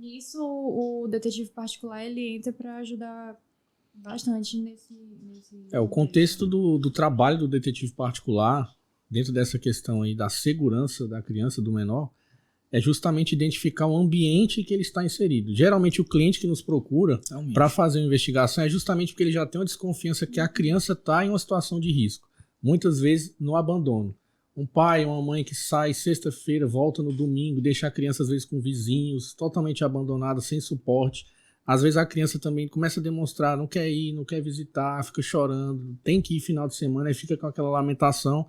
Nisso, o detetive particular, ele entra para ajudar bastante nesse... O contexto do trabalho do detetive particular, dentro dessa questão aí da segurança da criança, do menor, é justamente identificar o ambiente que ele está inserido. Geralmente o cliente que nos procura para fazer uma investigação é justamente porque ele já tem uma desconfiança que a criança está em uma situação de risco. Muitas vezes no abandono. Um pai, uma mãe que sai sexta-feira, volta no domingo, deixa a criança às vezes com vizinhos, totalmente abandonada, sem suporte. Às vezes a criança também começa a demonstrar, não quer ir, não quer visitar, fica chorando, tem que ir final de semana e fica com aquela lamentação.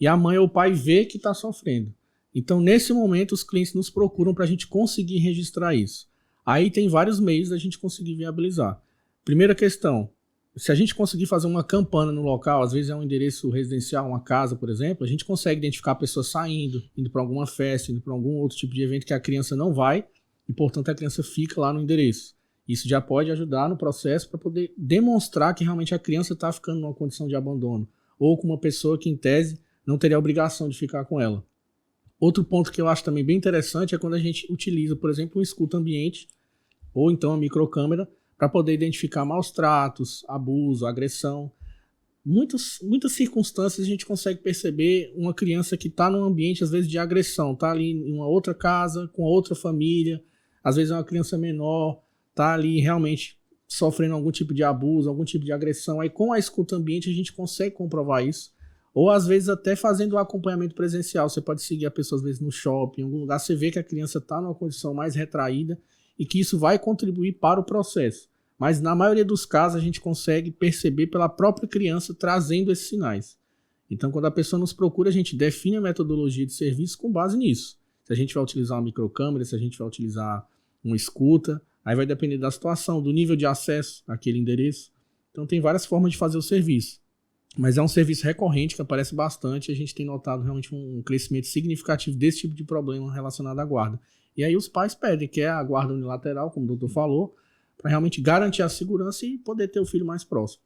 E a mãe ou o pai vê que está sofrendo. Então, nesse momento, os clientes nos procuram para a gente conseguir registrar isso. Aí tem vários meios da gente conseguir viabilizar. Primeira questão, se a gente conseguir fazer uma campana no local, às vezes é um endereço residencial, uma casa, por exemplo, a gente consegue identificar a pessoa saindo, indo para alguma festa, indo para algum outro tipo de evento que a criança não vai e, portanto, a criança fica lá no endereço. Isso já pode ajudar no processo para poder demonstrar que realmente a criança está ficando numa condição de abandono ou com uma pessoa que, em tese, não teria a obrigação de ficar com ela. Outro ponto que eu acho também bem interessante é quando a gente utiliza, por exemplo, um escuta ambiente ou então a microcâmera para poder identificar maus tratos, abuso, agressão. Muitas circunstâncias a gente consegue perceber uma criança que está num ambiente, às vezes, de agressão. Está ali em uma outra casa, com outra família. Às vezes é uma criança menor, está ali realmente sofrendo algum tipo de abuso, algum tipo de agressão. Aí com a escuta ambiente a gente consegue comprovar isso. Ou às vezes até fazendo o acompanhamento presencial. Você pode seguir a pessoa às vezes no shopping, em algum lugar. Você vê que a criança está numa condição mais retraída e que isso vai contribuir para o processo. Mas na maioria dos casos a gente consegue perceber pela própria criança trazendo esses sinais. Então quando a pessoa nos procura, a gente define a metodologia de serviço com base nisso. Se a gente vai utilizar uma microcâmera, se a gente vai utilizar uma escuta, aí vai depender da situação, do nível de acesso àquele endereço. Então tem várias formas de fazer o serviço. Mas é um serviço recorrente que aparece bastante e a gente tem notado realmente um crescimento significativo desse tipo de problema relacionado à guarda. E aí os pais pedem, que é a guarda unilateral, como o doutor falou, para realmente garantir a segurança e poder ter o filho mais próximo.